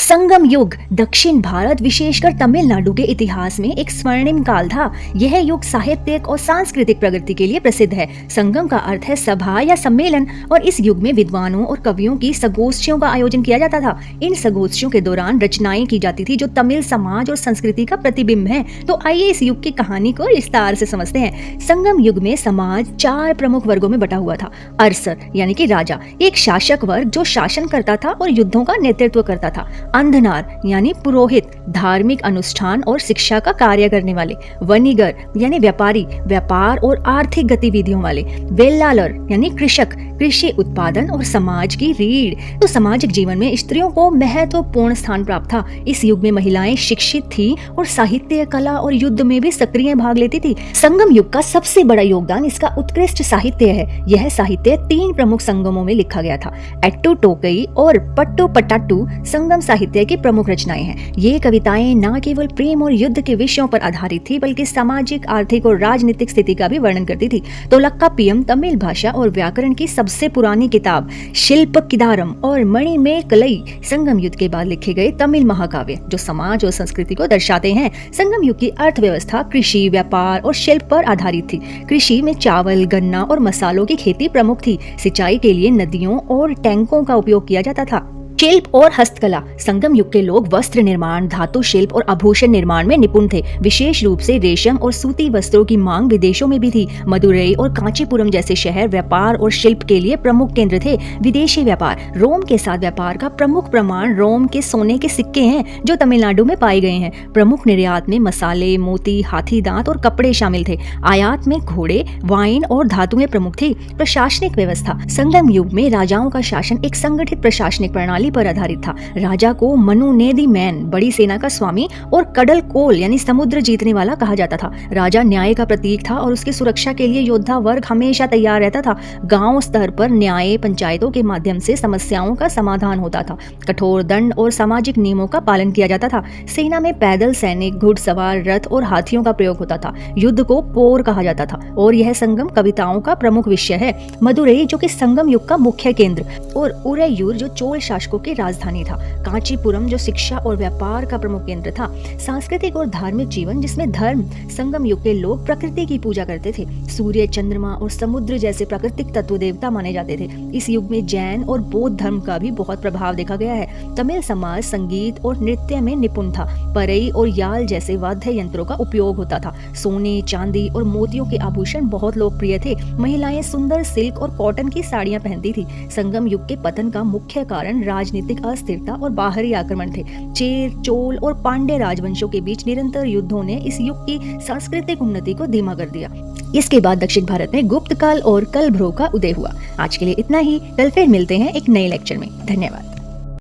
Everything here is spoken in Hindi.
संगम युग दक्षिण भारत विशेषकर तमिलनाडु के इतिहास में एक स्वर्णिम काल था। यह युग साहित्यिक और सांस्कृतिक प्रगति के लिए प्रसिद्ध है। संगम का अर्थ है सभा या सम्मेलन और इस युग में विद्वानों और कवियों की संगोष्ठियों का आयोजन किया जाता था। इन संगोष्ठियों के दौरान रचनाएं की जाती थी जो तमिल समाज और संस्कृति का प्रतिबिंब है। तो आइए इस युग की कहानी को विस्तार से समझते हैं। संगम युग में समाज 4 प्रमुख वर्गों में बटा हुआ था। अरसर यानी कि राजा, एक शासक वर्ग जो शासन करता था और युद्धों का नेतृत्व करता था। अंधनार यानी पुरोहित, धार्मिक अनुष्ठान और शिक्षा का कार्य करने वाले। वनीगर यानी व्यापारी, व्यापार और आर्थिक गतिविधियों वाले। वेल्लालर यानी कृषक, कृषि उत्पादन और समाज की रीढ़। तो सामाजिक जीवन में स्त्रियों को महत्वपूर्ण स्थान प्राप्त था। इस युग में महिलाएं शिक्षित थी और साहित्य, कला और युद्ध में भी सक्रिय भाग लेती थी। संगम युग का सबसे बड़ा योगदान इसका उत्कृष्ट साहित्य है। यह साहित्य 3 प्रमुख संगमों में लिखा गया था। एट्टू टोकई और पट्टू पट्टाटू संगम साहित्य की प्रमुख रचनाएं हैं। ये कविताएं न केवल प्रेम और युद्ध के विषयों पर आधारित थी बल्कि सामाजिक, आर्थिक और राजनीतिक स्थिति का भी वर्णन करती थी। तोलक्कापियम तमिल भाषा और व्याकरण की सबसे पुरानी किताब, शिल्पकिदारम और मणिमेकलई संगम युग के बाद लिखे गए तमिल महाकाव्य जो समाज और संस्कृति को दर्शाते हैं। संगम युग की अर्थव्यवस्था कृषि, व्यापार और शिल्प पर आधारित थी। कृषि में चावल, गन्ना और मसालों की खेती प्रमुख थी। सिंचाई के लिए नदियों और टैंकों का उपयोग किया जाता था। शिल्प और हस्तकला, संगम युग के लोग वस्त्र निर्माण, धातु शिल्प और आभूषण निर्माण में निपुण थे। विशेष रूप से रेशम और सूती वस्त्रों की मांग विदेशों में भी थी। मदुरई और कांचीपुरम जैसे शहर व्यापार और शिल्प के लिए प्रमुख केंद्र थे। विदेशी व्यापार, रोम के साथ व्यापार का प्रमुख प्रमाण रोम के सोने के सिक्के हैं जो तमिलनाडु में पाए गए हैं। प्रमुख निर्यात में मसाले, मोती, हाथी दांत और कपड़े शामिल थे। आयात में घोड़े, वाइन और धातुएं प्रमुख थी। प्रशासनिक व्यवस्था, संगम युग में राजाओं का शासन एक संगठित प्रशासनिक प्रणाली पर आधारित था। राजा को मनुनेदी मैन, बड़ी सेना का स्वामी और कडल कोल यानी समुद्र जीतने वाला कहा जाता था। राजा न्याय का प्रतीक था और उसकी सुरक्षा के लिए योद्धा वर्ग हमेशा तैयार रहता था। गांव स्तर पर न्याय पंचायतों के माध्यम से समस्याओं का समाधान होता था। कठोर दंड और सामाजिक नियमों का पालन किया जाता था। सेना में पैदल सैनिक, घुड़सवार, रथ और हाथियों का प्रयोग होता था। युद्ध को पोर कहा जाता था और यह संगम कविताओं का प्रमुख विषय है। मदुरई जो कि संगम युग का मुख्य केंद्र और उरैयूर जो चोल शासकों की राजधानी था। कांचीपुरम जो शिक्षा और व्यापार का प्रमुख केंद्र था। सांस्कृतिक और धार्मिक जीवन जिसमें धर्म, संगम युग के लोग प्रकृति की पूजा करते थे। सूर्य, चंद्रमा और समुद्र जैसे प्राकृतिक तत्व देवता माने जाते थे। इस युग में जैन और बौद्ध धर्म का भी बहुत प्रभाव देखा गया है। तमिल समाज संगीत और नृत्य में निपुण था। परई और याल जैसे वाद्य यंत्रों का उपयोग होता था। सोने, चांदी और मोतियों के आभूषण बहुत लोकप्रिय थे। महिलाएं सुंदर सिल्क और कॉटन की साड़ियां पहनती थी। संगम युग के पतन का मुख्य कारण राजनीतिक अस्थिरता और बाहरी आक्रमण थे। चेर, चोल और पांड्य राजवंशों के बीच निरंतर युद्धों ने इस युग की सांस्कृतिक उन्नति को धीमा कर दिया। इसके बाद दक्षिण भारत में गुप्त काल और कलभ्रों का उदय हुआ। आज के लिए इतना ही। कल फिर मिलते हैं एक नए लेक्चर में। धन्यवाद।